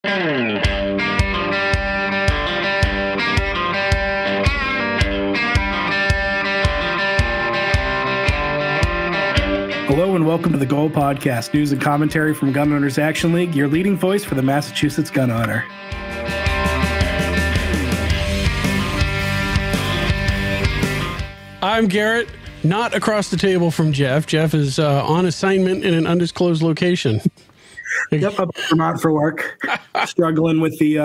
Hello and welcome to the Goal Podcast, news and commentary from Gun Owners Action League, your leading voice for the Massachusetts gun owner. I'm Garrett, not across the table from Jeff. Jeff is on assignment in an undisclosed location. Yep, up in Vermont for work. Struggling with the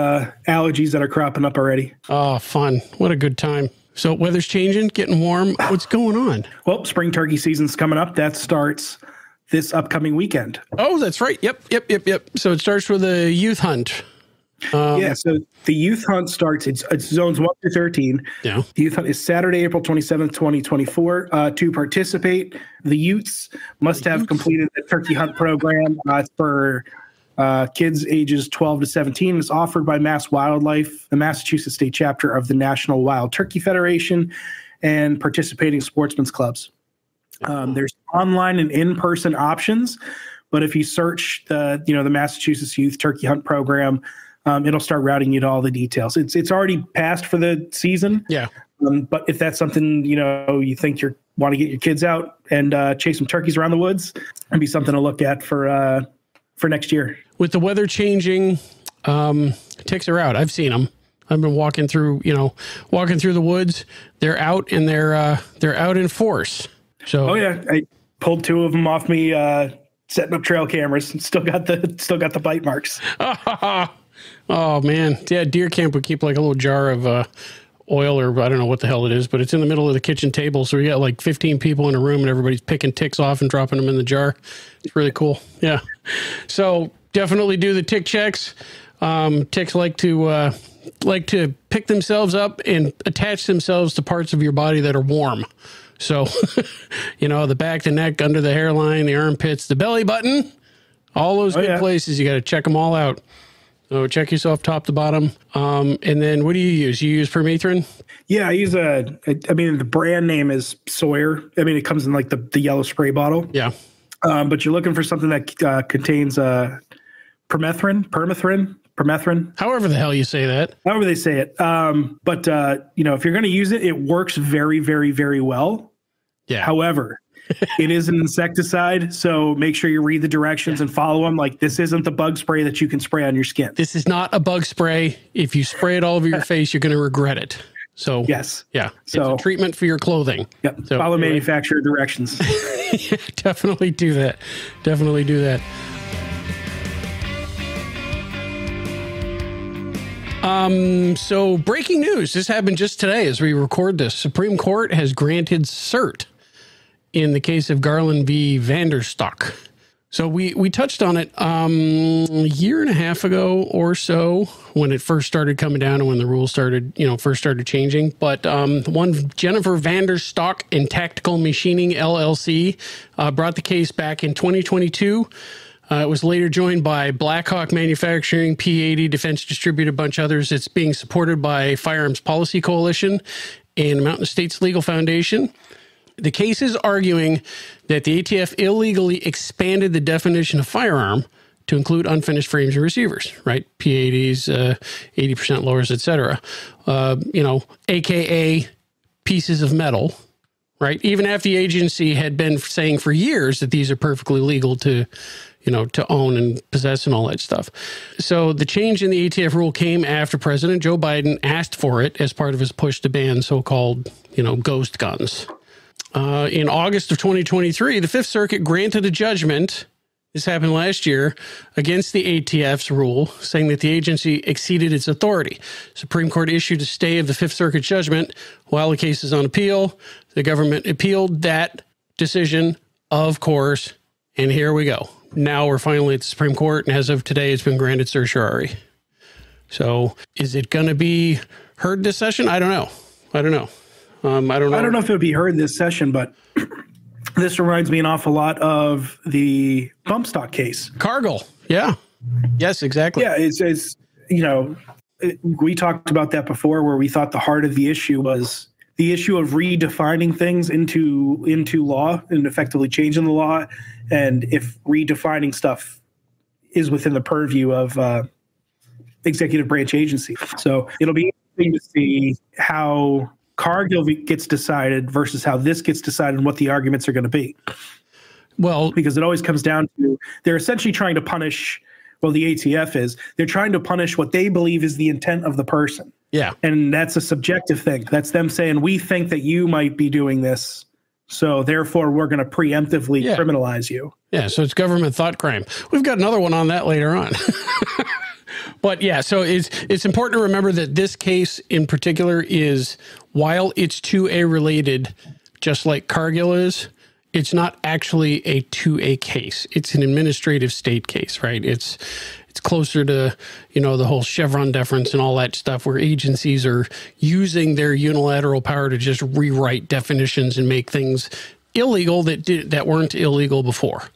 allergies that are cropping up already. Oh, fun. What a good time. So weather's changing, getting warm. What's going on? Well, spring turkey season's coming up. That starts this upcoming weekend. Oh, that's right. Yep. So it starts with a youth hunt. So the youth hunt starts, it's zones 1 through 13. Yeah. The youth hunt is Saturday, April 27th, 2024. To participate, the youths must have completed the turkey hunt program. It's for kids ages 12 to 17. It's offered by Mass Wildlife, the Massachusetts state chapter of the National Wild Turkey Federation, and participating sportsmen's clubs. There's online and in-person options, but if you search the Massachusetts Youth Turkey Hunt Program, it'll start routing you to all the details. It's already passed for the season. Yeah. But if that's something, you think you want to get your kids out and chase some turkeys around the woods, it'd be something to look at for next year. With the weather changing, ticks are out. I've seen them. I've been walking through the woods. They're out and they're out in force. So. Oh yeah. I pulled 2 of them off me, setting up trail cameras. Still got the bite marks. Oh man. Yeah. Deer camp would keep like a little jar of, oil, or I don't know what the hell it is, but it's in the middle of the kitchen table. So we got like 15 people in a room and everybody's picking ticks off and dropping them in the jar. It's really cool. Yeah. So definitely do the tick checks. Ticks like to pick themselves up and attach themselves to parts of your body that are warm. So, the back, the neck, under the hairline, the armpits, the belly button, all those good places. You got to check them all out. So check yourself top to bottom. And then what do you use? You use permethrin? Yeah, I use the brand name is Sawyer. I mean, it comes in like the yellow spray bottle. Yeah. But you're looking for something that contains permethrin. However the hell you say that. However they say it. But if you're going to use it, it works very, very, very well. Yeah. However, it is an insecticide, so make sure you read the directions and follow them. Like, this isn't the bug spray that you can spray on your skin. This is not a bug spray. If you spray it all over your face, you're going to regret it. So yes. Yeah. So it's a treatment for your clothing. Yep. So, follow manufacturer directions. Yeah, definitely do that. Definitely do that. So breaking news. This happened just today as we record this. Supreme Court has granted cert in the case of Garland v. VanDerStok. So we touched on it a year and a half ago or so when it first started coming down and when the rules started, first started changing. But one Jennifer VanDerStok and Tactical Machining LLC brought the case back in 2022. It was later joined by Blackhawk Manufacturing, P80, Defense Distributed, a bunch of others. It's being supported by Firearms Policy Coalition and Mountain States Legal Foundation. The case is arguing that the ATF illegally expanded the definition of firearm to include unfinished frames and receivers, right? P80s, 80% lowers, et cetera. AKA pieces of metal, right? Even after the agency had been saying for years that these are perfectly legal to own and possess and all that stuff. So the change in the ATF rule came after President Joe Biden asked for it as part of his push to ban so-called, ghost guns. In August of 2023, the Fifth Circuit granted a judgment, this happened last year, against the ATF's rule, saying that the agency exceeded its authority. Supreme Court issued a stay of the Fifth Circuit judgment while the case is on appeal. The government appealed that decision, of course, and here we go. Now we're finally at the Supreme Court, and as of today, it's been granted certiorari. So is it going to be heard this session? I don't know. I don't know if it would be heard this session, but this reminds me an awful lot of the bump stock case. Cargill. Yeah. Yes, exactly. Yeah. We talked about that before, where we thought the heart of the issue was the issue of redefining things into law and effectively changing the law. And if redefining stuff is within the purview of executive branch agency. So it'll be interesting to see how Cargill gets decided versus how this gets decided and what the arguments are going to be. Well, because it always comes down to they're essentially trying to punish, well, the ATF is, they're trying to punish what they believe is the intent of the person. Yeah. And that's a subjective thing. That's them saying, we think that you might be doing this, so therefore we're going to preemptively criminalize you. Yeah, so it's government thought crime. We've got another one on that later on. But yeah, so it's important to remember that this case in particular is, while it's 2A related, just like Cargill is, it's not actually a 2A case. It's an administrative state case, right? It's closer to, the whole Chevron deference and all that stuff, where agencies are using their unilateral power to just rewrite definitions and make things illegal that weren't illegal before.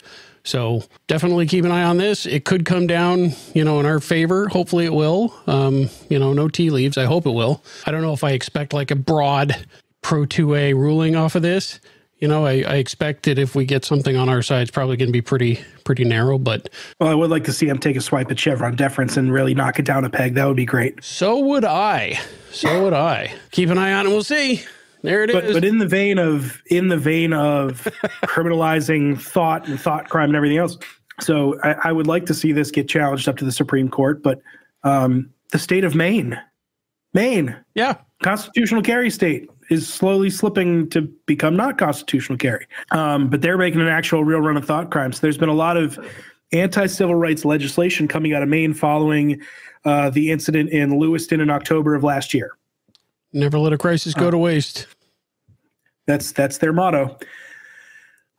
So definitely keep an eye on this. It could come down, in our favor. Hopefully it will. No tea leaves. I hope it will. I don't know if I expect like a broad pro 2A ruling off of this. I expect that if we get something on our side, it's probably going to be pretty narrow. But well, I would like to see him take a swipe at Chevron deference and really knock it down a peg. That would be great. So would I. Keep an eye on it. We'll see. There it is. But in the vein of criminalizing thought and thought crime and everything else, so I would like to see this get challenged up to the Supreme Court. But the state of Maine, constitutional carry state, is slowly slipping to become not constitutional carry. But they're making an actual real run of thought crimes. So there's been a lot of anti-civil rights legislation coming out of Maine following the incident in Lewiston in October of last year. Never let a crisis go to waste. That's their motto.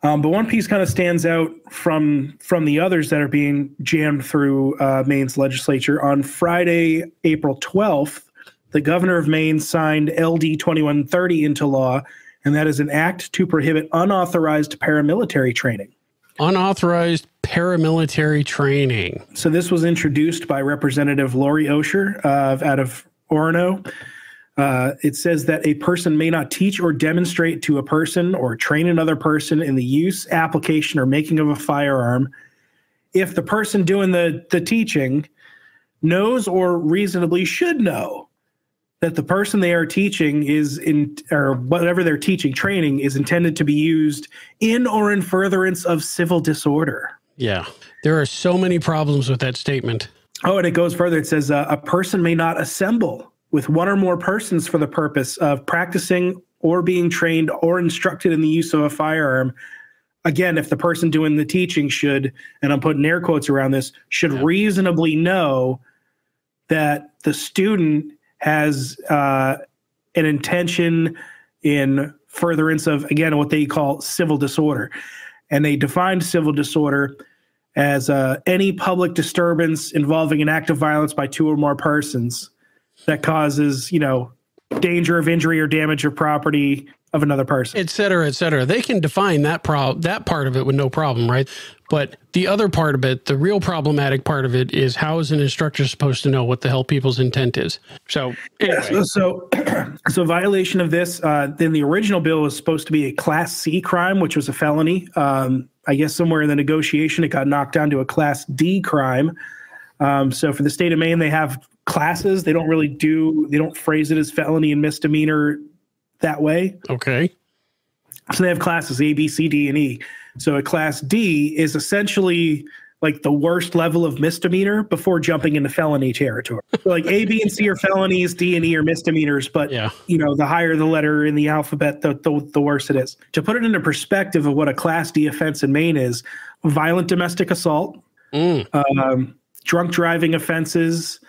But one piece kind of stands out from the others that are being jammed through Maine's legislature. On Friday, April 12th, the governor of Maine signed LD 2130 into law, and that is an act to prohibit unauthorized paramilitary training. Unauthorized paramilitary training. So this was introduced by Representative Lori Osher out of Orono. It says that a person may not teach or demonstrate to a person or train another person in the use, application, or making of a firearm if the person doing the teaching knows or reasonably should know that the person they are teaching or whatever they're teaching, training, is intended to be used in or in furtherance of civil disorder. Yeah. There are so many problems with that statement. Oh, and it goes further. It says a person may not assemble with one or more persons for the purpose of practicing or being trained or instructed in the use of a firearm. Again, if the person doing the teaching should, and I'm putting air quotes around this, should reasonably know that the student has an intention in furtherance of, again, what they call civil disorder. And they defined civil disorder as any public disturbance involving an act of violence by two or more persons that causes, danger of injury or damage of property of another person, et cetera, et cetera. They can define that part of it with no problem, right? But the other part of it, the real problematic part of it, is how is an instructor supposed to know what the hell people's intent is? So anyway. So violation of this, then the original bill was supposed to be a Class C crime, which was a felony. I guess somewhere in the negotiation, it got knocked down to a Class D crime. So for the state of Maine, they have classes. They don't phrase it as felony and misdemeanor that way. Okay. So they have classes A, B, C, D, and E. So a Class D is essentially like the worst level of misdemeanor before jumping into felony territory. So like A, B, and C are felonies, D and E are misdemeanors, but the higher the letter in the alphabet, the worse it is. To put it into perspective of what a Class D offense in Maine is: violent domestic assault, drunk driving offenses,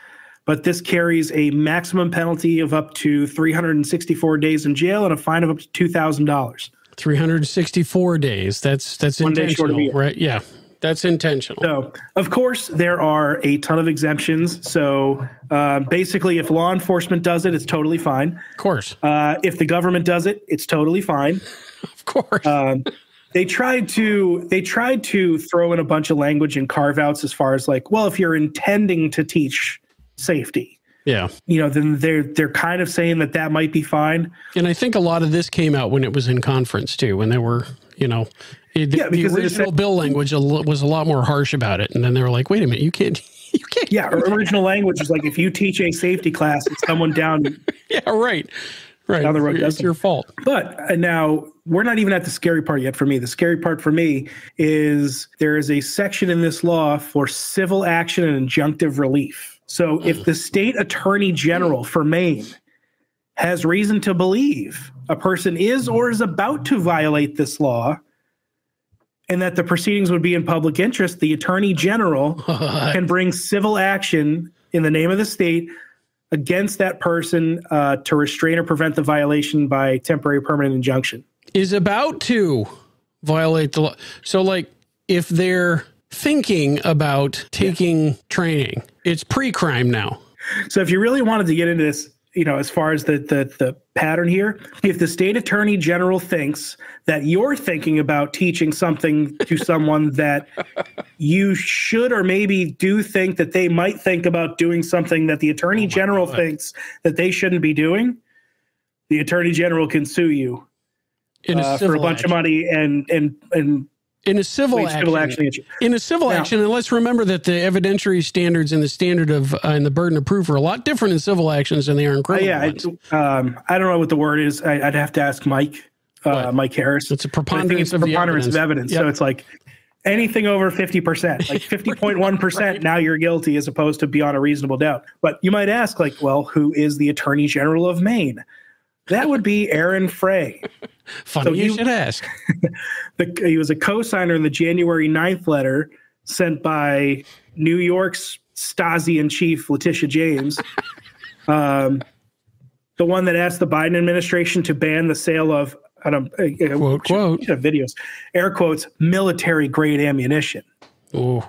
but this carries a maximum penalty of up to 364 days in jail and a fine of up to $2,000. 364 days. That's intentional, right? Yeah, that's intentional. So, of course, there are a ton of exemptions. So, basically, if law enforcement does it, it's totally fine. Of course. If the government does it, it's totally fine. Of course. They tried to throw in a bunch of language and carve outs as far as like, well, if you're intending to teach safety, then they're kind of saying that might be fine. And I think a lot of this came out when it was in conference too, when they were, the original bill language was a lot more harsh about it. And then they were like, wait a minute, you You can't. Yeah, original language is like if you teach a safety class and someone down Yeah, right. down the road It's doesn't. your fault. But now we're not even at the scary part yet for me. The scary part for me is there is a section in this law for civil action and injunctive relief. So if the state attorney general for Maine has reason to believe a person is or is about to violate this law and that the proceedings would be in public interest, the attorney general can bring civil action in the name of the state against that person to restrain or prevent the violation by temporary or permanent injunction. Is about to violate the law. So, like, if they're thinking about taking training, it's pre-crime now. So if you really wanted to get into this, as far as the pattern here, if the state attorney general thinks that you're thinking about teaching something to someone that you should or maybe do think that they might think about doing something that the attorney general thinks that they shouldn't be doing, the attorney general can sue you for a bunch of money and in a civil action. In a civil action, and let's remember that the evidentiary standards and the standard of and the burden of proof are a lot different in civil actions than they are in criminal ones. I don't know what the word is. I'd have to ask Mike Harris. It's a preponderance of evidence. Yep. So it's like anything over 50%, like 50.1%, right. Now you're guilty as opposed to beyond a reasonable doubt. But you might ask, like, well, who is the Attorney General of Maine? That would be Aaron Frey. Funny you should ask. He was a co-signer in the January 9th letter sent by New York's Stasi-in-chief, Letitia James, the one that asked the Biden administration to ban the sale of, quote, videos, air quotes, military-grade ammunition. Ooh.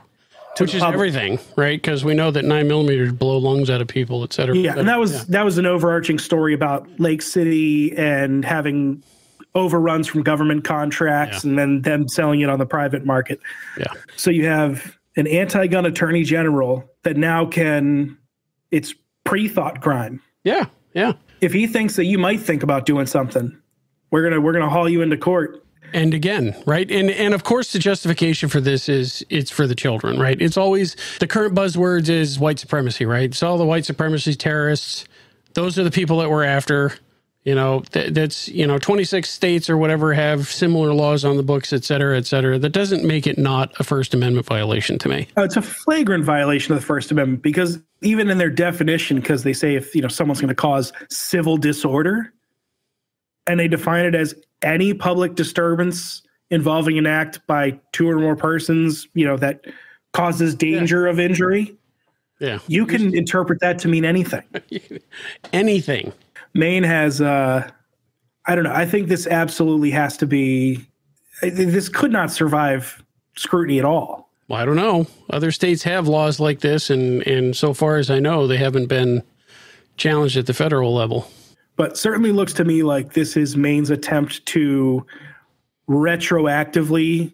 Which is everything, right? Because we know that 9mm blow lungs out of people, et cetera. Yeah, and that was an overarching story about Lake City and having overruns from government contracts and then them selling it on the private market. Yeah. So you have an anti-gun attorney general that now it's pre-thought crime. Yeah, yeah. If he thinks that you might think about doing something, we're gonna haul you into court. And again, right? And of course, the justification for this is it's for the children, right? It's always the current buzzwords is white supremacy, right? It's all the white supremacy terrorists. Those are the people that we're after. That's 26 states or whatever have similar laws on the books, et cetera, et cetera. That doesn't make it not a First Amendment violation to me. It's a flagrant violation of the First Amendment because even in their definition, because they say if someone's going to cause civil disorder, and they define it as any public disturbance involving an act by two or more persons, that causes danger of injury. Yeah. You can interpret that to mean anything. Anything. Maine has, I don't know. I think this absolutely has to be, this could not survive scrutiny at all. Well, I don't know. Other states have laws like this, and so far as I know, they haven't been challenged at the federal level. But certainly looks to me like this is Maine's attempt to retroactively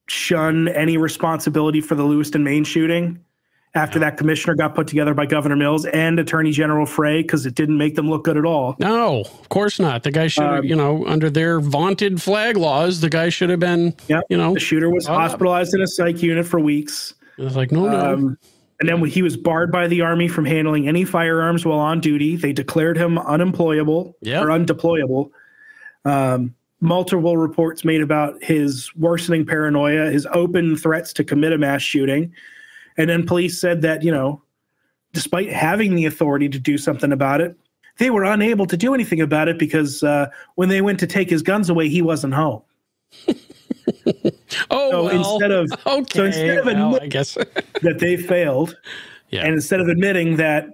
shun any responsibility for the Lewiston, Maine shooting after that commissioner got put together by Governor Mills and Attorney General Frey, because it didn't make them look good at all. No, of course not. The guy should have, under their vaunted flag laws, the guy should have been, the shooter was hospitalized in a psych unit for weeks. It was like, no. And then he was barred by the Army from handling any firearms while on duty. They declared him unemployable or undeployable. Multiple reports made about his worsening paranoia, his open threats to commit a mass shooting. And then police said that, despite having the authority to do something about it, they were unable to do anything about it because when they went to take his guns away, he wasn't home. Instead of admitting I guess that they failed, and instead of admitting that,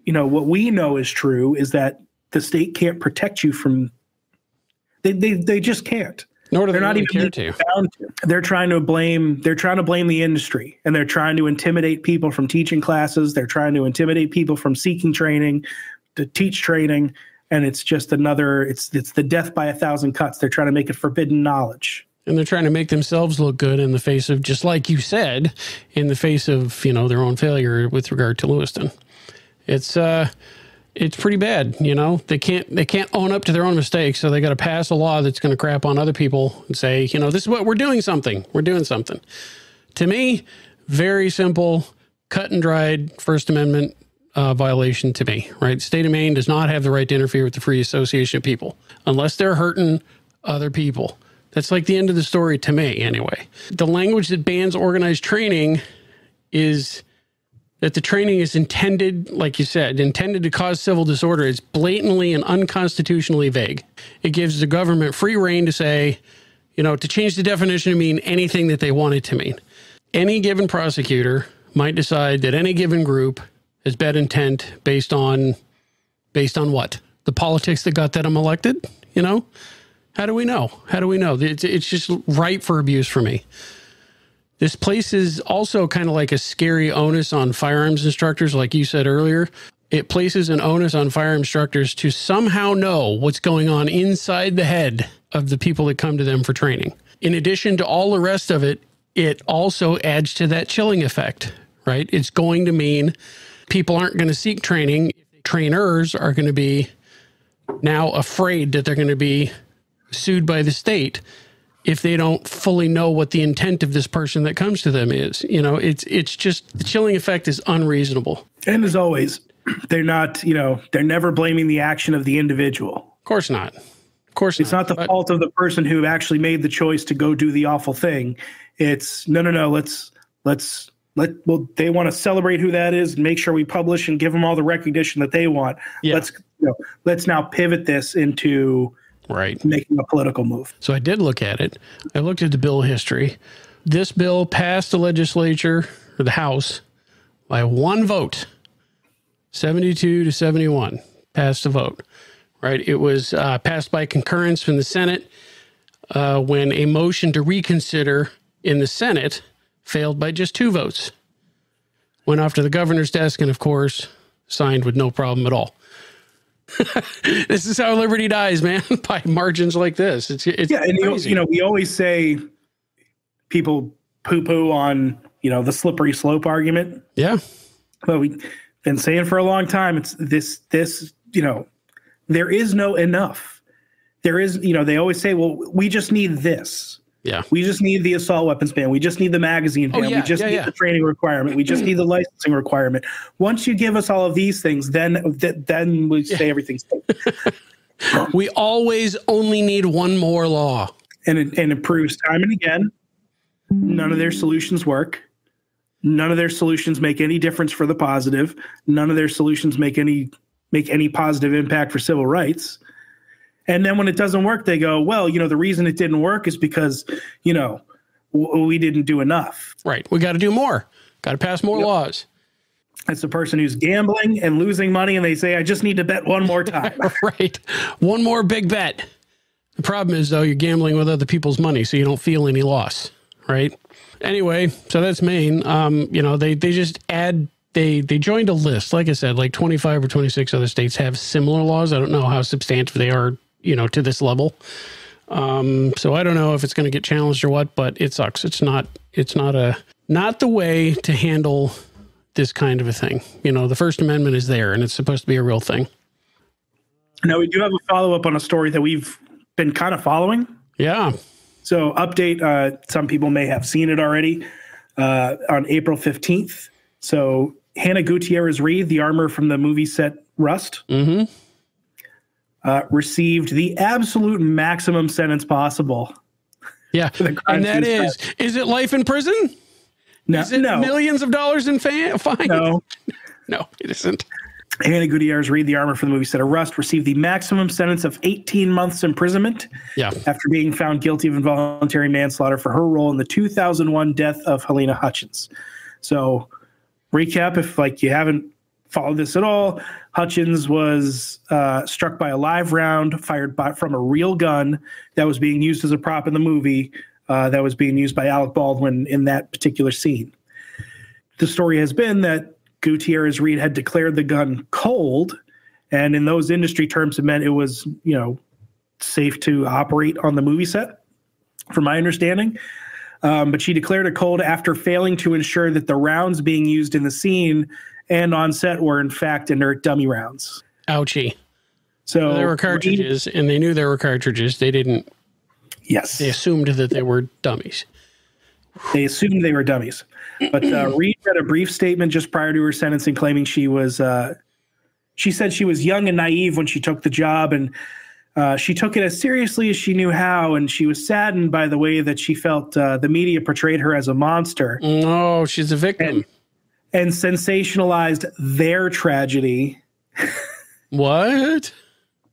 what we know is true is that the state can't protect you from, they just can't. Nor do they're not really even care to. Bound to. They're trying to blame the industry, and they're trying to intimidate people from teaching classes. They're trying to intimidate people from seeking training to teach training. And it's just it's the death by 1,000 cuts. They're trying to make it forbidden knowledge. And they're trying to make themselves look good in the face of, just like you said, in the face of, their own failure with regard to Lewiston. It's pretty bad. They can't own up to their own mistakes. So they got to pass a law that's going to crap on other people and say, this is what we're doing something. We're doing something. To me, very simple. cut and dried First Amendment violation to me, right? State of Maine does not have the right to interfere with the free association of people unless they're hurting other people. That's like the end of the story to me, anyway. The language that bans organized training is that the training is intended, like you said, intended to cause civil disorder. It's blatantly and unconstitutionally vague. It gives the government free rein to say, to change the definition to mean anything that they want it to mean. Any given prosecutor might decide that any given group has bad intent based on what? The politics that got them elected, How do we know? It's just ripe for abuse for me. This places also kind of like a scary onus on firearms instructors, like you said earlier. It places an onus on fire instructors to somehow know what's going on inside the head of the people that come to them for training. In addition to all the rest of it, it also adds to that chilling effect, right? It's going to mean people aren't going to seek training. Trainers are going to be now afraid that they're going to be sued by the state if they don't fully know what the intent of this person that comes to them is. It's just the chilling effect is unreasonable. And as always, they're not, they're never blaming the action of the individual. Of course not. It's not the fault of the person who actually made the choice to go do the awful thing. It's no. They want to celebrate who that is and make sure we publish and give them all the recognition that they want. Yeah. Let's now pivot this into making a political move. So I did look at it. I looked at the bill history. This bill passed the legislature or the House by one vote, 72 to 71 passed the vote. Right. It was passed by concurrence from the Senate when a motion to reconsider in the Senate failed by just 2 votes. Went off to the governor's desk and, of course, signed with no problem at all. This is how liberty dies, man, by margins like this. It's and crazy. We always say people poo-poo on, the slippery slope argument. Yeah. But we've been saying for a long time, it's this, there is no enough. There is, they always say, well, we just need this. Yeah. We just need the assault weapons ban. We just need the magazine ban. We just need the training requirement. We just need the licensing requirement. Once you give us all of these things, then we say everything's safe. We always only need one more law. And it proves time and again, none of their solutions work. None of their solutions make any difference for the positive. None of their solutions make any positive impact for civil rights. And then when it doesn't work, they go, well, the reason it didn't work is because, we didn't do enough. Right. We got to do more. Got to pass more laws. It's the person who's gambling and losing money, and they say, I just need to bet one more time. Right. One more big bet. The problem is, though, you're gambling with other people's money, so you don't feel any loss. Right. Anyway, so that's Maine. They just add. They joined a list. Like I said, like 25 or 26 other states have similar laws. I don't know how substantive they are, to this level. So I don't know if it's going to get challenged or what, but it sucks. It's not the way to handle this kind of a thing. The First Amendment is there and it's supposed to be a real thing. Now we do have a follow-up on a story that we've been kind of following. Yeah. So update, some people may have seen it already, on April 15th. So Hannah Gutierrez-Reed, the armor from the movie set Rust, received the absolute maximum sentence possible. Yeah, and that is it life in prison? No, is it millions of dollars in fine? No, no, it isn't. Hannah Gutierrez-Reed, the armor from the movie set Rust, received the maximum sentence of 18 months imprisonment. Yeah, after being found guilty of involuntary manslaughter for her role in the 2001 death of Helena Hutchins. So, recap, if you haven't followed this at all, Hutchins was struck by a live round fired from a real gun that was being used as a prop in the movie that was being used by Alec Baldwin in that particular scene. The story has been that Gutierrez-Reed had declared the gun cold, and in those industry terms, it meant it was, safe to operate on the movie set, from my understanding. But she declared it cold after failing to ensure that the rounds being used in the scene and on set were, in fact, inert dummy rounds. Ouchie. So there were cartridges, and they knew there were cartridges. They didn't. Yes. They assumed that they were dummies. They assumed they were dummies. But Reed read a brief statement just prior to her sentencing claiming she said she was young and naive when she took the job, and she took it as seriously as she knew how, and she was saddened by the way that she felt the media portrayed her as a monster. Oh, she's a victim. And sensationalized their tragedy. What?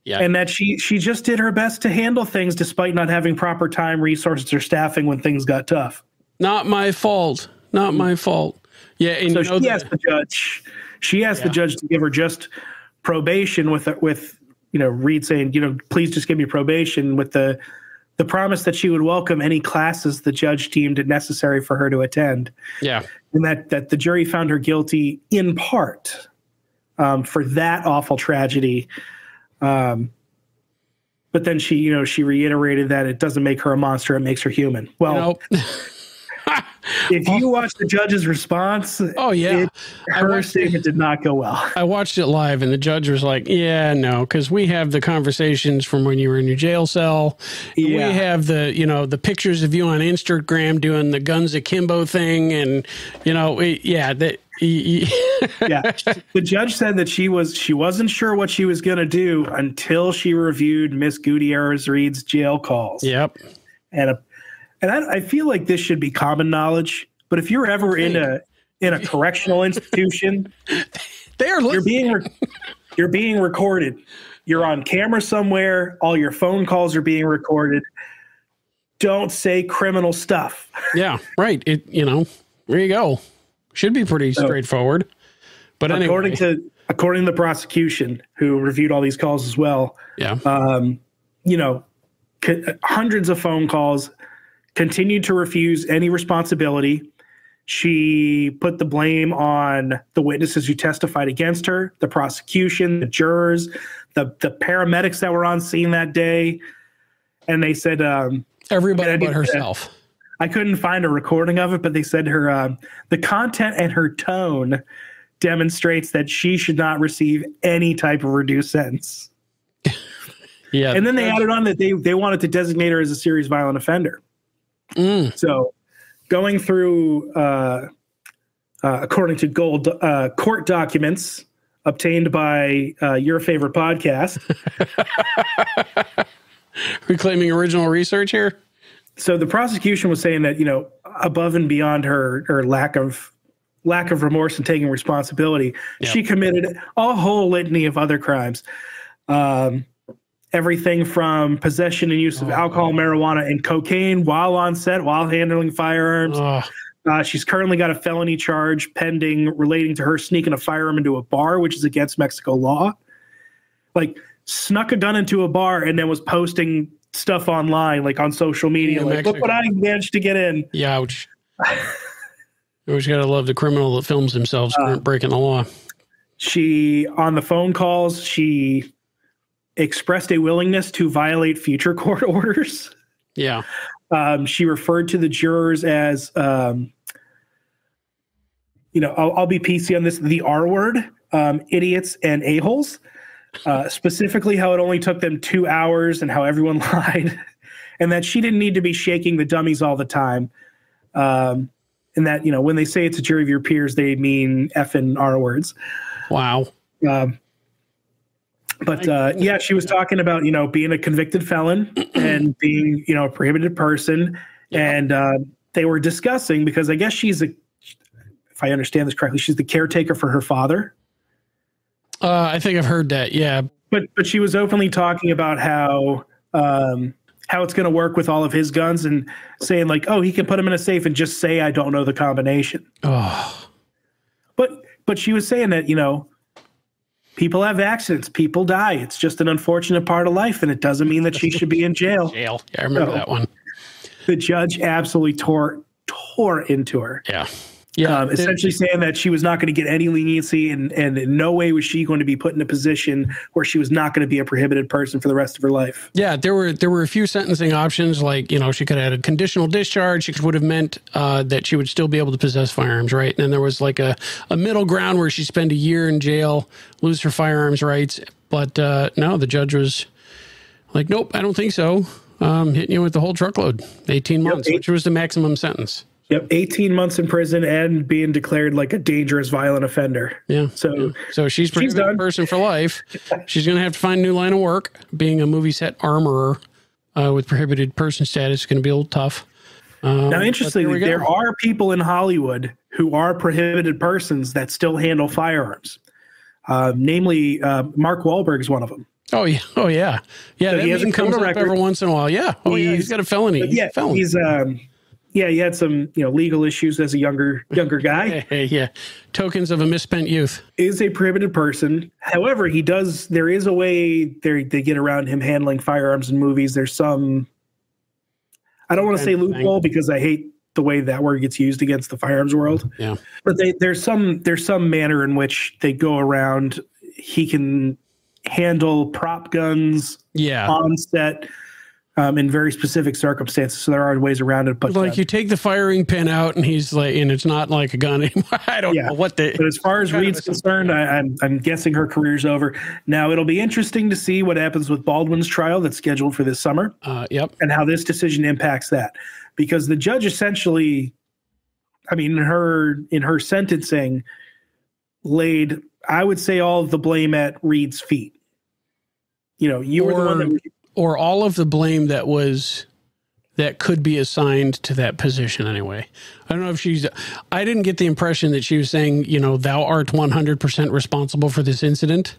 Yeah. And that she just did her best to handle things despite not having proper time, resources, or staffing when things got tough. Not my fault. Not my fault. Yeah, and so she asked the judge. She asked the judge to give her just probation with Reed saying, please just give me probation, with the promise that she would welcome any classes the judge deemed it necessary for her to attend. Yeah. And that the jury found her guilty in part for that awful tragedy. But then she reiterated that it doesn't make her a monster, it makes her human. Well, if you watch the judge's response, her statement did not go well. I watched it live, and the judge was like, yeah, no, because we have the conversations from when you were in your jail cell. Yeah. We have the pictures of you on Instagram doing the guns akimbo thing. And, the judge said that she wasn't sure what she was going to do until she reviewed Miss Gutierrez-Reed's jail calls. Yep. And I feel like this should be common knowledge, but if you're ever in a correctional institution, you're being recorded. You're on camera somewhere. All your phone calls are being recorded. Don't say criminal stuff. Yeah, right. There you go. Should be pretty straightforward. But according to the prosecution, who reviewed all these calls as well, hundreds of phone calls. Continued to refuse any responsibility. She put the blame on the witnesses who testified against her, the prosecution, the jurors, the paramedics that were on scene that day. And they said... everybody but herself. I couldn't find a recording of it, but they said the content and her tone demonstrates that she should not receive any type of reduced sentence. Yeah. And then they added on that they wanted to designate her as a serious violent offender. So going through, according to court documents obtained by your favorite podcast. Reclaiming original research here. So the prosecution was saying that, above and beyond her lack of remorse and taking responsibility, she committed a whole litany of other crimes. Everything from possession and use of alcohol, marijuana, and cocaine while on set, while handling firearms. She's currently got a felony charge pending relating to her sneaking a firearm into a bar, which is against Mexico law. Like, snuck a gun into a bar and then was posting stuff online, like on social media. Like, look what I managed to get in. Yeah, ouch. You always got to love the criminal that films themselves breaking the law. On the phone calls, she expressed a willingness to violate future court orders. Yeah. She referred to the jurors as, I'll be PC on this, the R word, idiots and a-holes, specifically how it only took them 2 hours and how everyone lied, and that she didn't need to be shaking the dummies all the time. And that, when they say it's a jury of your peers, they mean effing R words. Wow. But she was talking about, being a convicted felon and being, a prohibited person. And they were discussing, because I guess if I understand this correctly, she's the caretaker for her father. I think I've heard that. Yeah. But she was openly talking about how it's going to work with all of his guns, and saying like, oh, he can put them in a safe and just say, I don't know the combination. Oh, but she was saying that, people have accidents. People die. It's just an unfortunate part of life, and it doesn't mean that she should be in jail. Yeah, I remember that one. The judge absolutely tore into her. Yeah. Essentially saying that she was not going to get any leniency, and in no way was she going to be put in a position where she was not going to be a prohibited person for the rest of her life. Yeah, there were a few sentencing options, like, she could have had a conditional discharge, which would have meant that she would still be able to possess firearms, right? And then there was like a middle ground where she spent a year in jail, lose her firearms rights. But no, the judge was like, nope, I don't think so. Hitting you with the whole truckload, 18 months, which was the maximum sentence. Yep, 18 months in prison and being declared like a dangerous, violent offender. Yeah. So she's prohibited person for life. She's going to have to find a new line of work. Being a movie set armorer with prohibited person status is going to be a little tough. Now, interestingly, there are people in Hollywood who are prohibited persons that still handle firearms. Namely, Mark Wahlberg is one of them. Oh yeah, yeah. So that meme comes up every once in a while. Yeah, he's got a felony. Yeah, he had some legal issues as a younger guy. Yeah, tokens of a misspent youth. Is a prohibited person. However, there is a way they get around him handling firearms in movies. There's some, I don't want to say loophole because I hate the way that word gets used against the firearms world. Yeah, but there's some manner in which they go around. He can handle prop guns on set in very specific circumstances. So there are ways around it. But you take the firing pin out and he's like, and it's not like a gun anymore. I don't know what But as far as Reed's concerned, I'm guessing her career's over. Now it'll be interesting to see what happens with Baldwin's trial that's scheduled for this summer. Yep. And how this decision impacts that. Because the judge essentially, in her sentencing, laid, I would say, all of the blame at Reed's feet. You were the one that, or all of the blame that could be assigned to that position anyway. I don't know if I didn't get the impression that she was saying, thou art 100% responsible for this incident.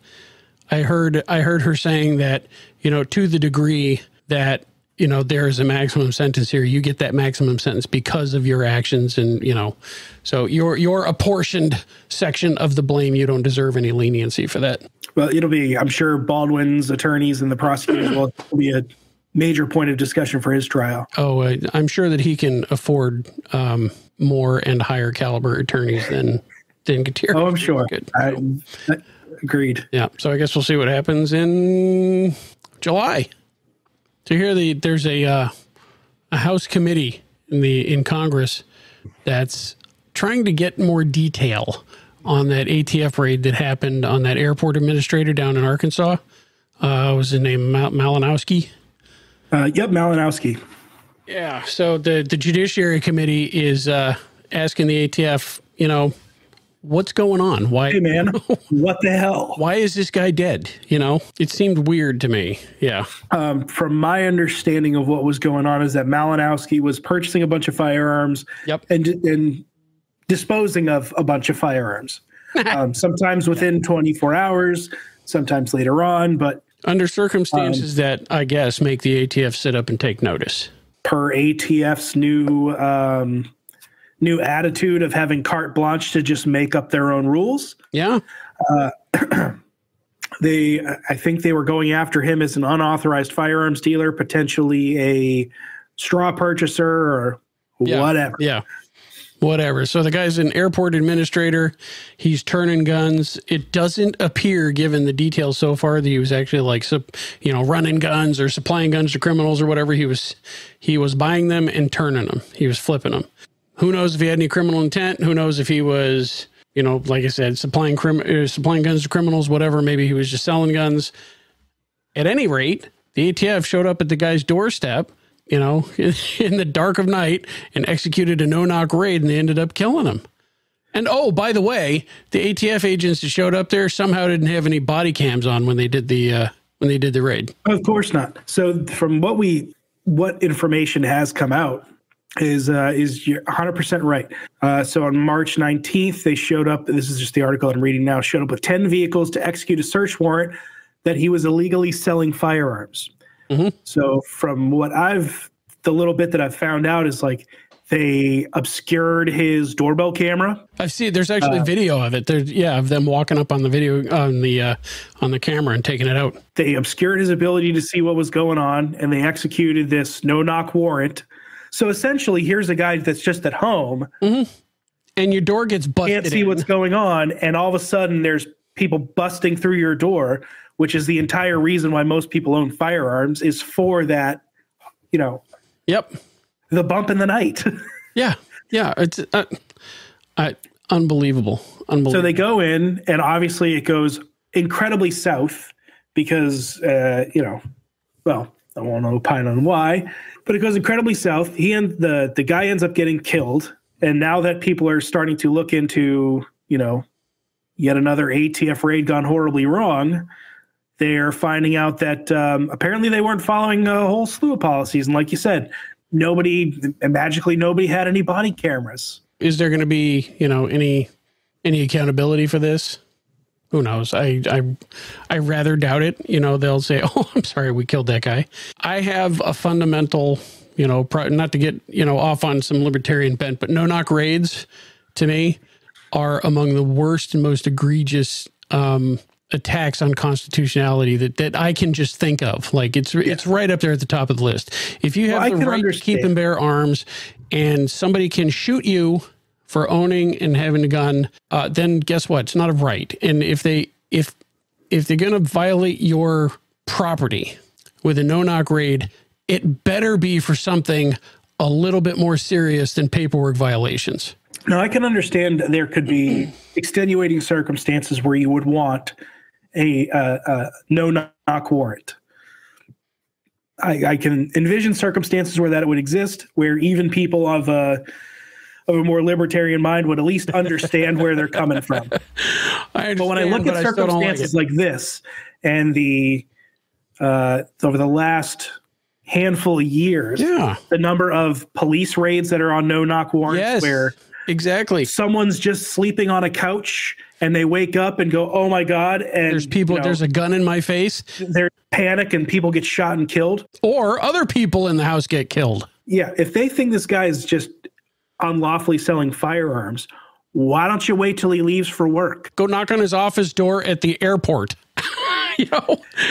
I heard her saying that, to the degree that, there is a maximum sentence here, you get that maximum sentence because of your actions. And, so your apportioned section of the blame, you don't deserve any leniency for that. Well, I'm sure Baldwin's attorneys and the prosecutors will be a major point of discussion for his trial. Oh, I'm sure that he can afford more and higher caliber attorneys than Gutierrez. Oh, I'm sure. Agreed. Yeah. So I guess we'll see what happens in July. So here there's a House committee in Congress that's trying to get more detail on that ATF raid that happened on that airport administrator down in Arkansas. Was his name Malinowski? Yep, Malinowski. Yeah. So the Judiciary Committee is asking the ATF, what's going on? Why? Hey, man, what the hell? Why is this guy dead? It seemed weird to me. Yeah. From my understanding of what was going on is that Malinowski was purchasing a bunch of firearms and disposing of a bunch of firearms, sometimes within 24 hours, sometimes later on, but under circumstances that I guess make the ATF sit up and take notice. Per ATF's new attitude of having carte blanche to just make up their own rules. Yeah. I think they were going after him as an unauthorized firearms dealer, potentially a straw purchaser or whatever. Yeah. Whatever. So the guy's an airport administrator. He's turning guns. It doesn't appear, given the details so far, that he was actually running guns or supplying guns to criminals or whatever. He was buying them and turning them. He was flipping them. Who knows if he had any criminal intent? Who knows if he was, like I said, supplying guns to criminals, whatever. Maybe he was just selling guns. At any rate, the ATF showed up at the guy's doorstep, in the dark of night and executed a no-knock raid, and they ended up killing him. And, oh, by the way, the ATF agents that showed up there somehow didn't have any body cams on when they did the raid. Of course not. So from what information has come out is you're 100% right. So on March 19th, they showed up. This is just the article I'm reading now. Showed up with 10 vehicles to execute a search warrant that he was illegally selling firearms. Mm-hmm. So from the little bit that I've found out is they obscured his doorbell camera. I see. There's actually video of it. There's of them walking up on the video on the camera and taking it out. They obscured his ability to see what was going on, and they executed this no-knock warrant. So essentially, here's a guy that's just at home, and your door gets busted. Can't see what's going on, and all of a sudden, there's people busting through your door, which is the entire reason why most people own firearms, is for that, Yep. The bump in the night. Yeah. It's unbelievable. So they go in, and obviously it goes incredibly south because, I won't opine on why, but it goes incredibly south. The guy ends up getting killed. And now that people are starting to look into, yet another ATF raid gone horribly wrong, they're finding out that apparently they weren't following a whole slew of policies. And like you said, magically nobody had any body cameras. Is there going to be, any accountability for this? Who knows? I rather doubt it. They'll say, "Oh, I'm sorry, we killed that guy." I have a fundamental, not to get, off on some libertarian bent, but no-knock raids to me are among the worst and most egregious attacks on constitutionality that I can just think of. Like it's right up there at the top of the list. If you have the right to keep and bear arms and somebody can shoot you for owning and having a gun, then guess what? It's not a right. And if they're going to violate your property with a no-knock raid, it better be for something a little bit more serious than paperwork violations. Now, I can understand there could be extenuating circumstances where you would want a no-knock warrant. I can envision circumstances where that would exist, where even people of a more libertarian mind would at least understand where they're coming from. But when I look at circumstances like this, and over the last handful of years, the number of police raids that are on no-knock warrants, where exactly someone's just sleeping on a couch and they wake up and go, "Oh my God!" And there's people. There's a gun in my face. There's panic and people get shot and killed, or other people in the house get killed. Yeah, if they think this guy is just unlawfully selling firearms, why don't you wait till he leaves for work? Go knock on his office door at the airport.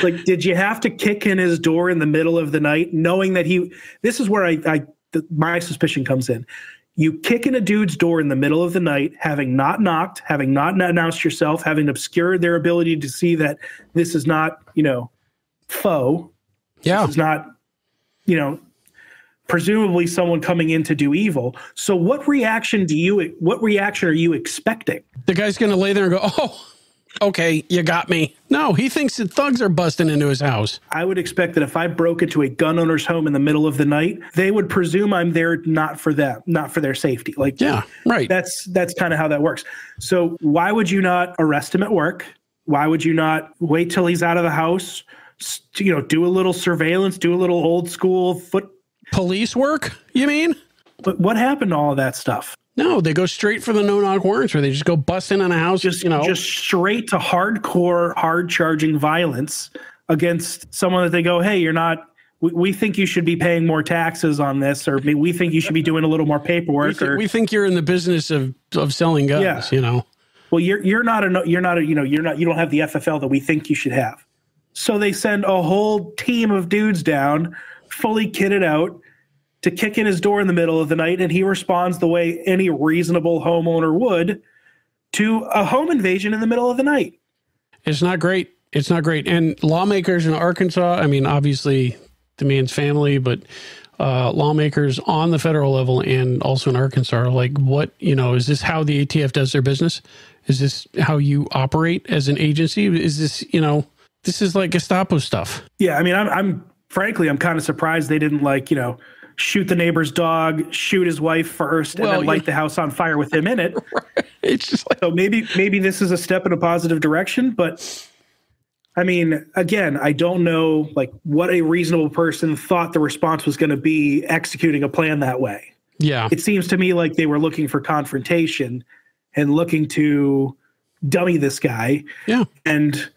Like, did you have to kick in his door in the middle of the night, knowing that this is where my suspicion comes in. You kick in a dude's door in the middle of the night, having not knocked, having not announced yourself, having obscured their ability to see that this is not, foe. Yeah. This is not, presumably someone coming in to do evil. So what reaction are you expecting? The guy's going to lay there and go, "Oh, okay, you got me." No, he thinks that thugs are busting into his house. I would expect that if I broke into a gun owner's home in the middle of the night, they would presume I'm there not for them, not for their safety. Like, yeah, right. That's kind of how that works. So why would you not arrest him at work? Why would you not wait till he's out of the house? Do a little surveillance, do a little old school police work, you mean? But what happened to all of that stuff? No, they go straight for the no-knock warrants, where they just go bust in on a house, just straight to hardcore, hard-charging violence against someone that they go, "Hey, you're not. We think you should be paying more taxes on this, or we think you should be doing a little more paperwork, we think you're in the business of selling guns." Yeah. Well, you don't have the FFL that we think you should have. So they send a whole team of dudes down, fully kitted out, to kick in his door in the middle of the night, and he responds the way any reasonable homeowner would to a home invasion in the middle of the night. It's not great. It's not great. And lawmakers in Arkansas, I mean, obviously the man's family, but lawmakers on the federal level and also in Arkansas are like, what, is this how the ATF does their business? Is this how you operate as an agency? Is this, this is like Gestapo stuff. Yeah. I mean, I'm frankly kind of surprised they didn't shoot the neighbor's dog, shoot his wife first, and then light the house on fire with him in it. Right. It's just so maybe this is a step in a positive direction, but I mean, again, I don't know what a reasonable person thought the response was going to be executing a plan that way. Yeah. It seems to me like they were looking for confrontation and looking to dummy this guy. Yeah. And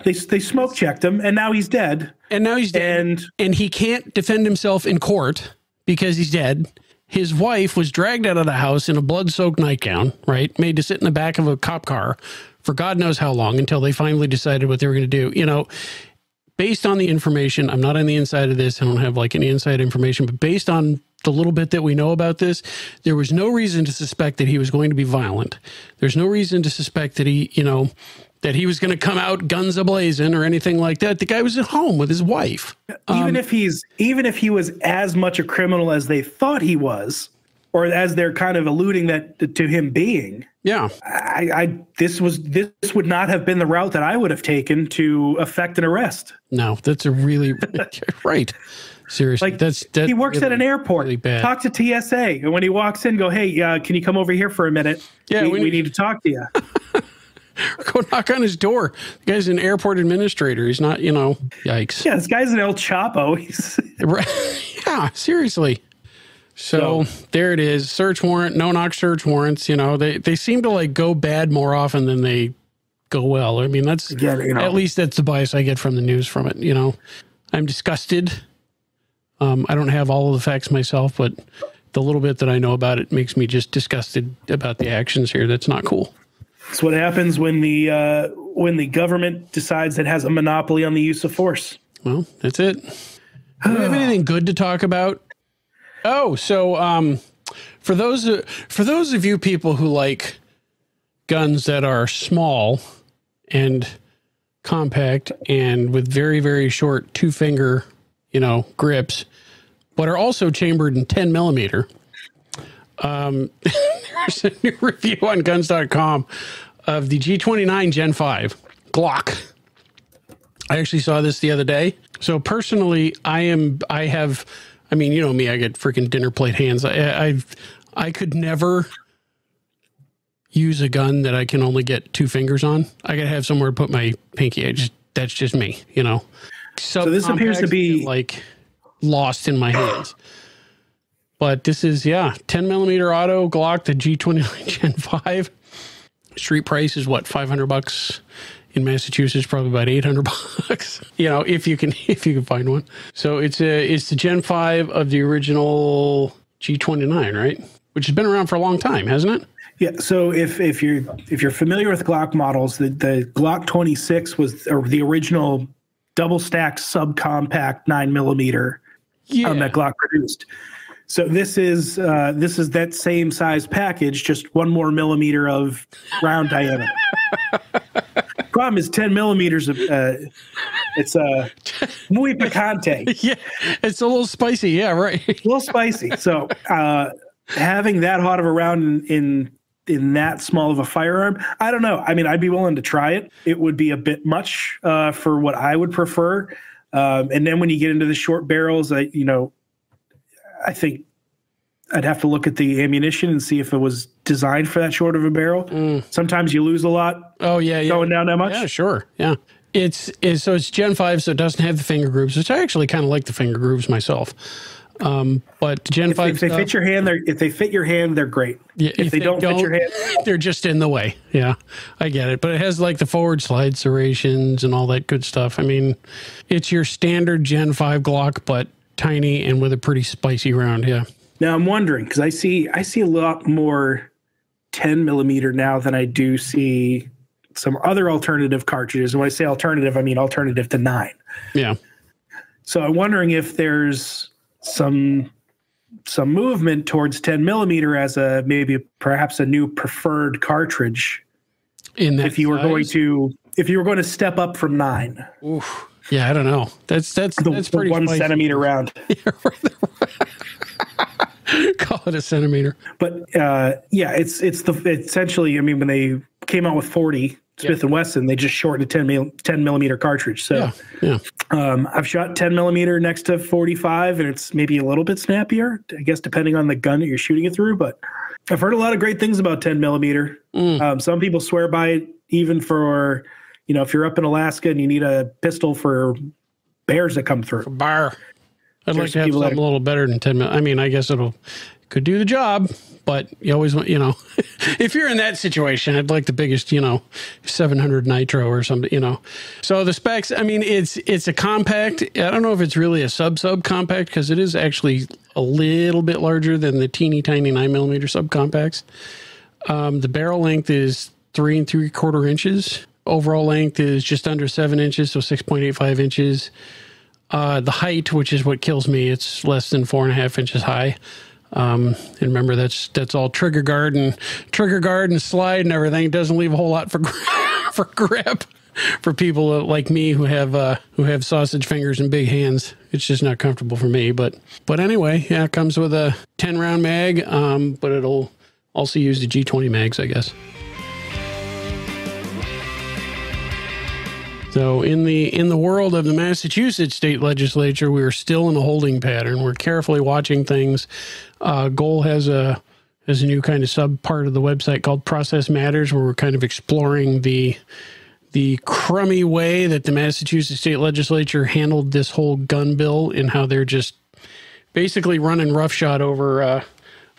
they smoke checked him, and now he's dead. And now he's dead. And he can't defend himself in court because he's dead. His wife was dragged out of the house in a blood-soaked nightgown, right? Made to sit in the back of a cop car for God knows how long until they finally decided what they were going to do. Based on the information, I'm not on the inside of this. I don't have any inside information, but based on the little bit that we know about this, there was no reason to suspect that he was going to be violent. There's no reason to suspect that that he was going to come out guns a-blazing or anything like that. The guy was at home with his wife. Even if he was as much a criminal as they thought he was, or as they're kind of alluding that to him being. Yeah. This would not have been the route that I would have taken to effect an arrest. No, that's a really right. Seriously, Like he works really, at an airport. Really bad. Talk to TSA, and when he walks in, go, "Hey, can you come over here for a minute? Yeah, we need to talk to you." Go knock on his door. The guy's an airport administrator. He's not, yikes. Yeah, this guy's an El Chapo. He's Yeah, seriously. So there it is. Search warrant, no-knock search warrants. They seem to like go bad more often than they go well. I mean, that's at least that's the bias I get from the news from it. I'm disgusted. I don't have all of the facts myself, but the little bit that I know about it makes me just disgusted about the actions here. That's not cool. It's what happens when the government decides it has a monopoly on the use of force. Well, that's it. Do we have anything good to talk about? Oh, so for those of you people who like guns that are small and compact and with very, very short 2-finger, grips, but are also chambered in 10 millimeter. There's a new review on guns.com of the G29 Gen 5 Glock. I actually saw this the other day. So personally, I mean, you know me, I get freaking dinner plate hands. I could never use a gun that I can only get 2 fingers on. I gotta have somewhere to put my pinky. That's just me, So this appears to be like lost in my hands. But this is, 10 millimeter auto Glock, the G29 Gen 5. Street price is what, $500 in Massachusetts, probably about $800. If you can find one. So it's the Gen 5 of the original G29, right? Which has been around for a long time, hasn't it? Yeah. So if you're familiar with Glock models, the Glock 26 was the original double stacked subcompact 9 millimeter that Glock produced. So this is that same size package, just 1 more millimeter of round diameter. Problem is 10 millimeters. It's muy picante. Yeah, it's a little spicy. Yeah, right. A little spicy. So having that hot of a round in that small of a firearm, I don't know. I mean, I'd be willing to try it. It would be a bit much for what I would prefer. And then when you get into the short barrels, I think I'd have to look at the ammunition and see if it was designed for that short of a barrel. Sometimes you lose a lot. Oh yeah, going down that much. Yeah, sure. Yeah, it's Gen 5, so it doesn't have the finger grooves, which I actually kind of like the finger grooves myself. But Gen 5, if they fit your hand, they're great. Yeah, if they don't fit your hand, they're just in the way. Yeah, I get it. But it has like the forward slide serrations and all that good stuff. I mean, it's your standard Gen 5 Glock, but tiny and with a pretty spicy round. Yeah. Now I'm wondering, because I see a lot more 10 millimeter now than I do see some other alternative cartridges. And when I say alternative, I mean alternative to 9. Yeah. So I'm wondering if there's some movement towards 10 millimeter as perhaps a new preferred cartridge. If you were going to step up from 9. Oof. Yeah, I don't know. That's pretty 1 spicy. centimeter round. Call it a centimeter. But it's essentially. I mean, when they came out with 40 Smith & Wesson, they just shortened a 10 millimeter cartridge. So I've shot 10 millimeter next to 45, and it's maybe a little bit snappier, I guess, depending on the gun that you're shooting it through. But I've heard a lot of great things about 10 millimeter. Some people swear by it, even for if you're up in Alaska and you need a pistol for bears that come through. Bar. I'd like to have something a little better than 10 minutes. I mean, I guess could do the job, but you always want, if you're in that situation, I'd like the biggest, 700 nitro or something, So the specs, I mean, it's a compact. I don't know if it's really a sub compact, because it is actually a little bit larger than the teeny tiny 9 millimeter subcompacts. The barrel length is 3 3/4 inches. Overall length is just under 7 inches, so 6.85 inches. The height, which is what kills me, it's less than 4.5 inches high. And remember, that's all trigger guard and slide and everything. It doesn't leave a whole lot for grip for people like me who have sausage fingers and big hands. It's just not comfortable for me. But anyway, yeah, it comes with a 10 round mag, but it'll also use the G20 mags, I guess. So in the world of the Massachusetts state legislature, we are still in a holding pattern. We're carefully watching things. Goal has a new kind of sub part of the website called Process Matters, where we're kind of exploring the crummy way that the Massachusetts state legislature handled this whole gun bill and how they're just basically running roughshod over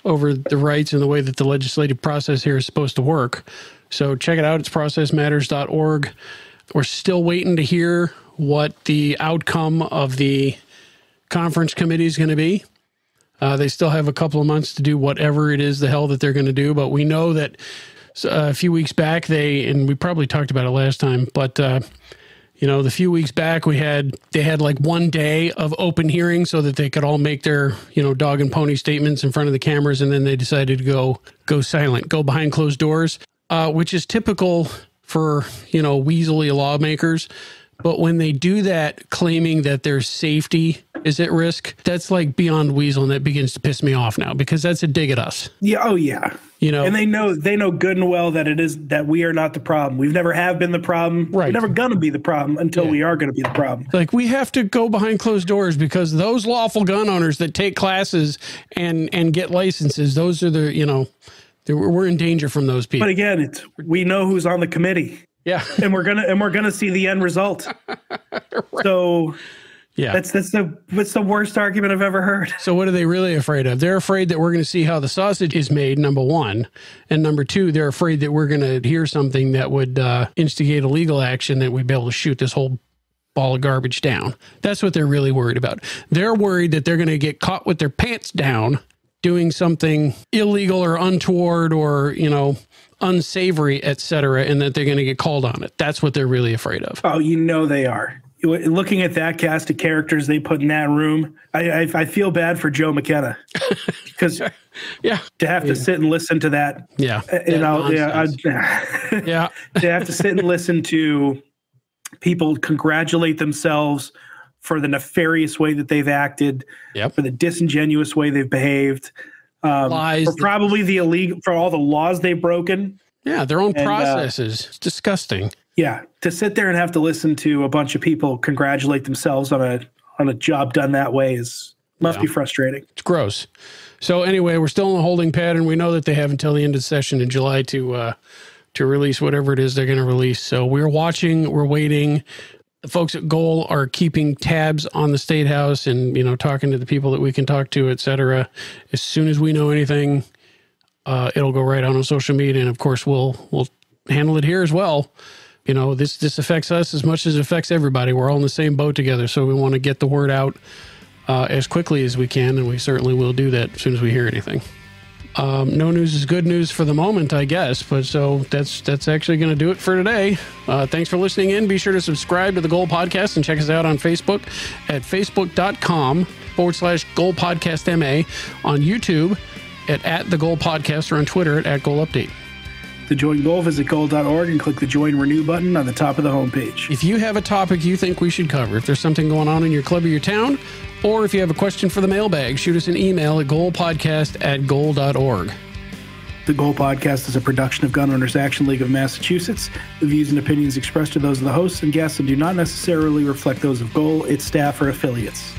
the rights and the way that the legislative process here is supposed to work. So check it out. It's processmatters.org. We're still waiting to hear what the outcome of the conference committee is going to be. They still have a couple of months to do whatever it is the hell that they're going to do. But we know that a few weeks back, and we probably talked about it last time, but the few weeks back they had like 1 day of open hearing so that they could all make their, dog and pony statements in front of the cameras. And then they decided to go silent, go behind closed doors, which is typical for, weaselly lawmakers. But when they do that, claiming that their safety is at risk, that's like beyond weasel, and that begins to piss me off now, because that's a dig at us. Yeah. Oh, yeah. And they know good and well that we are not the problem. We've never have been the problem. Right. We're never going to be the problem until we are going to be the problem. Like, we have to go behind closed doors because those lawful gun owners that take classes and get licenses, those are we're in danger from those people. But again, we know who's on the committee. Yeah. and we're gonna see the end result. Right. So yeah, that's the worst argument I've ever heard. So what are they really afraid of? They're afraid that we're going to see how the sausage is made, number one. And number two, they're afraid that we're going to hear something that would instigate a legal action that we'd be able to shoot this whole ball of garbage down. That's what they're really worried about. They're worried that they're going to get caught with their pants down doing something illegal or untoward or, unsavory, etc., and that they're going to get called on it. That's what they're really afraid of. Oh, they are. Looking at that cast of characters they put in that room, I feel bad for Joe McKenna, because to have to sit and listen to that, to have to sit and listen to people congratulate themselves for the nefarious way that they've acted, for the disingenuous way they've behaved. Lies, for probably the illegal, for all the laws they've broken. Yeah, their own processes. It's disgusting. Yeah, to sit there and have to listen to a bunch of people congratulate themselves on a job done that way must be frustrating. It's gross. So anyway, we're still in a holding pattern. We know that they have until the end of the session in July to release whatever it is they're going to release. So we're watching, we're waiting. The folks at Goal are keeping tabs on the State House and, talking to the people that we can talk to, et cetera. As soon as we know anything, it'll go right on social media. And of course, we'll handle it here as well. This affects us as much as it affects everybody. We're all in the same boat together. So we want to get the word out as quickly as we can. And we certainly will do that as soon as we hear anything. No news is good news for the moment, I guess. But so that's actually going to do it for today. Thanks for listening in. Be sure to subscribe to the Goal Podcast and check us out on Facebook at facebook.com/Goal Podcast MA, on YouTube at the Goal Podcast, or on Twitter at Goal Update. To join Goal, visit goal.org and click the Join Renew button on the top of the homepage. If you have a topic you think we should cover, if there's something going on in your club or your town, or if you have a question for the mailbag, shoot us an email at goalpodcast@goal.org. The Goal Podcast is a production of Gun Owners Action League of Massachusetts. The views and opinions expressed are those of the hosts and guests and do not necessarily reflect those of Goal, its staff, or affiliates.